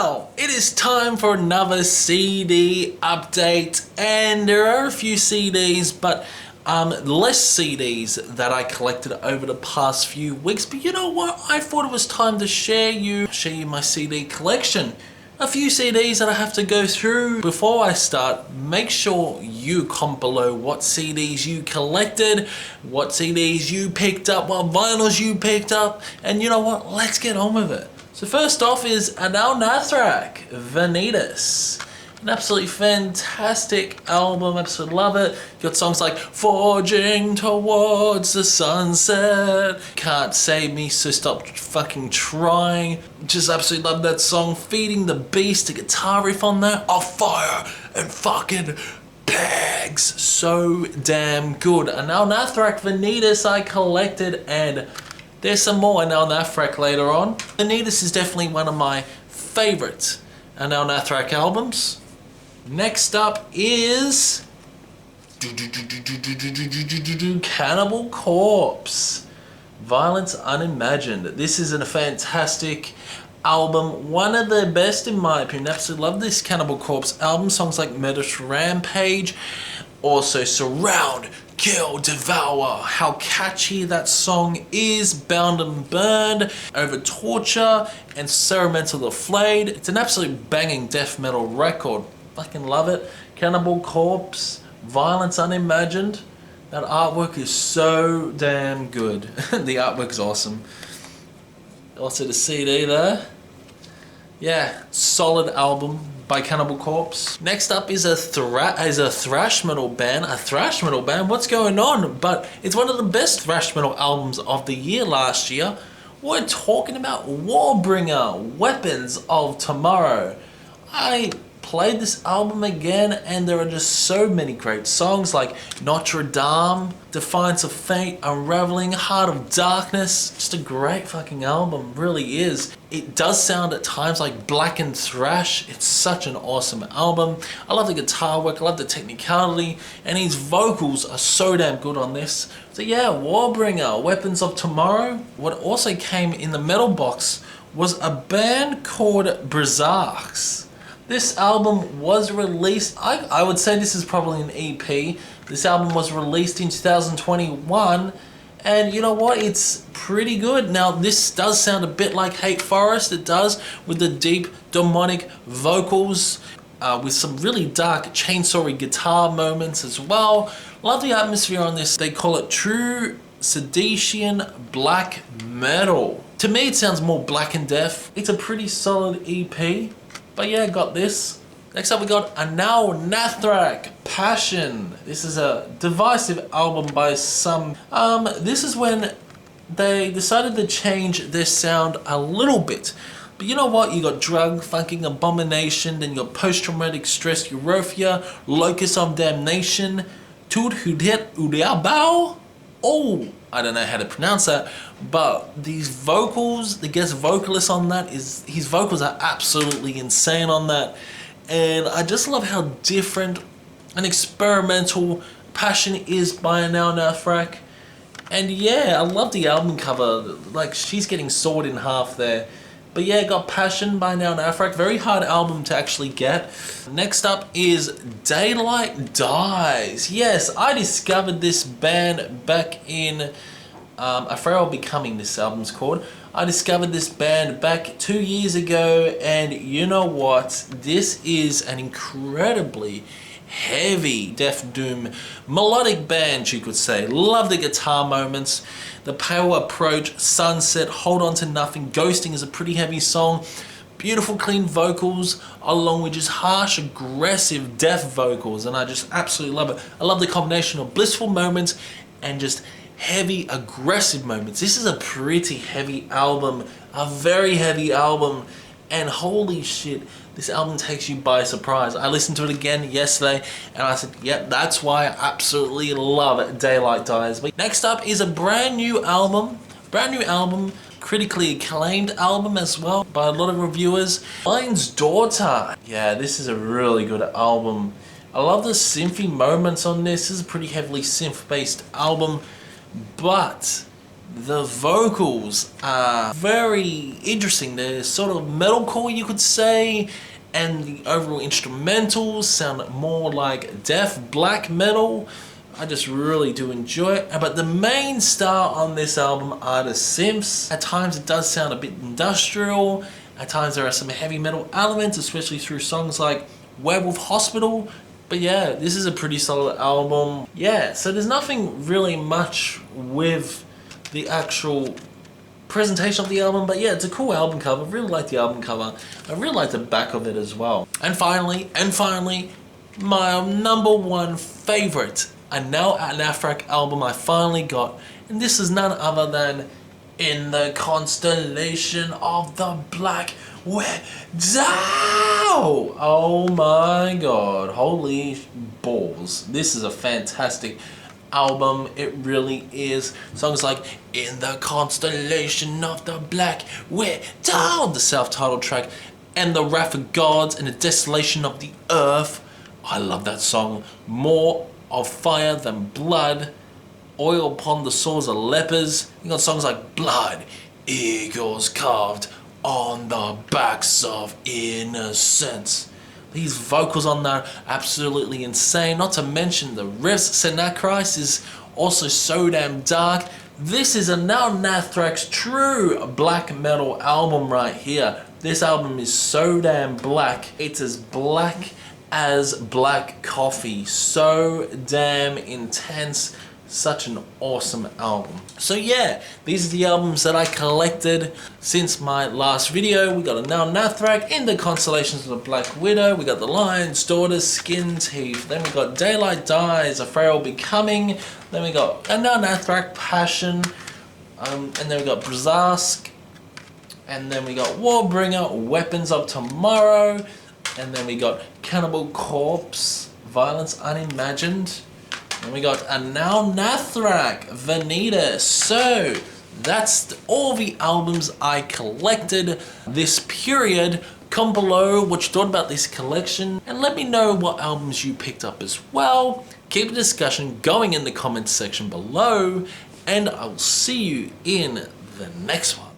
Now, it is time for another CD update, and there are a few CDs, but less CDs that I collected over the past few weeks. But you know what? I thought it was time to share you my CD collection. A few CDs that I have to go through. Before I start, make sure you comment below what CDs you collected, what CDs you picked up, what vinyls you picked up, and you know what? Let's get on with it. So first off is Anaal Nathrakh, Vanitas. An absolutely fantastic album, absolutely love it. You got songs like Forging Towards the Sunset, Can't Save Me So Stop Fucking Trying. Just absolutely love that song. Feeding the Beast, the guitar riff on that, off fire and fucking bags. So damn good. Anaal Nathrakh, Vanitas I collected, and there's some more Anaal Nathrakh later on. Vanitas is definitely one of my favorite Anaal Nathrakh albums. Next up is Cannibal Corpse, Violence Unimagined. This is a fantastic album, one of the best in my opinion. Absolutely love this Cannibal Corpse album. Songs like Murderous Rampage, also Surround, Kill, Devour. How catchy that song is. Bound and Burned, Over Torture, and Ceremonial the Flayed. It's an absolute banging death metal record. Fucking love it. Cannibal Corpse, Violence Unimagined. That artwork is so damn good. The artwork is awesome. Also the CD there. Yeah, solid album by Cannibal Corpse. Next up is a thrash metal band. A thrash metal band? What's going on? But it's one of the best thrash metal albums of the year last year. We're talking about Warbringer, Weapons of Tomorrow. I played this album again, and there are just so many great songs like Notre Dame, Defiance of Fate, Unraveling, Heart of Darkness. Just a great fucking album, really is. It does sound at times like blackened thrash. It's such an awesome album. I love the guitar work, I love the technicality, and his vocals are so damn good on this. So yeah, Warbringer, Weapons of Tomorrow. What also came in the metal box was a band called Berserks. This album was released, I would say this is probably an EP. This album was released in 2021, and you know what, it's pretty good. Now this does sound a bit like Hate Forest, it does, with the deep demonic vocals, with some really dark chainsawy guitar moments as well. Love the atmosphere on this. They call it true Seditian black metal. To me it sounds more Black and Death. It's a pretty solid EP. But yeah, got this. Next up we got Anaal Nathrakh, Passion. This is a divisive album by some. This is when they decided to change their sound a little bit. But you know what? You got Drug Fucking Abomination, then you got Post-Traumatic Stress Europhia, Locus of Damnation, Tud Hudet Udiabao. Oh, I don't know how to pronounce that, but these vocals, the guest vocalist on that, his vocals are absolutely insane on that, and I just love how different and experimental Passion is by Anaal Nathrakh. And yeah, I love the album cover, like she's getting sawed in half there. But yeah, got Passion by Anaal Nathrakh. Very hard album to actually get. Next up is Daylight Dies. Yes, I discovered this band back in Afraid I'll Be Coming, this album's called. I discovered this band back 2 years ago, and you know what? This is an incredibly heavy death doom melodic band, you could say. Love the guitar moments, the pale approach, Sunset, Hold On to Nothing, Ghosting is a pretty heavy song. Beautiful clean vocals along with just harsh aggressive death vocals, and I just absolutely love it. I love the combination of blissful moments and just heavy aggressive moments. This is a pretty heavy album, a very heavy album, and holy shit, this album takes you by surprise. I listened to it again yesterday and I said, yep, that's why I absolutely love Daylight Dies. But next up is a brand new album, critically acclaimed album as well by a lot of reviewers. Lion's Daughter. Yeah, this is a really good album. I love the synthy moments on this. This is a pretty heavily synth-based album, but The vocals are very interesting. They're sort of metalcore, you could say, and the overall instrumentals sound more like death black metal. I just really do enjoy it. But the main star on this album are the synths. At times it does sound a bit industrial. At times there are some heavy metal elements, especially through songs like Werewolf Hospital. But yeah, this is a pretty solid album. Yeah, so there's nothing really much with the actual presentation of the album, but yeah, it's a cool album cover. I really like the album cover. I really like the back of it as well. And finally, my number one favorite Anaal Nathrakh album I finally got, and this is none other than In the Constellation of the Black Widow. Oh my god, holy balls. This is a fantastic album, it really is. Songs like In the Constellation of the Black Widow, the self-titled track, and The Wrath of Gods and the Desolation of the Earth. I love that song. More of Fire Than Blood, Oil Upon the Sores of Lepers. You got songs like Blood, Eagles Carved on the Backs of Innocents. These vocals on there, absolutely insane. Not to mention the riffs. Nathrakh is also so damn dark. This is Anaal Nathrakh's true black metal album right here. This album is so damn black. It's as black as black coffee. So damn intense. Such an awesome album. So yeah, these are the albums that I collected since my last video. We got Anaal Nathrakh, In the Constellations of the Black Widow. We got The Lion's Daughter, Skin Teeth. Then we got Daylight Dies, A Frail Becoming. Then we got Anaal Nathrakh, Passion. And then we got Brazask. And then we got Warbringer, Weapons of Tomorrow. And then we got Cannibal Corpse, Violence Unimagined. And we got Anaal Nathrakh, Veneta. So that's all the albums I collected this period. Comment below what you thought about this collection and let me know what albums you picked up as well. Keep the discussion going in the comments section below, and I'll see you in the next one.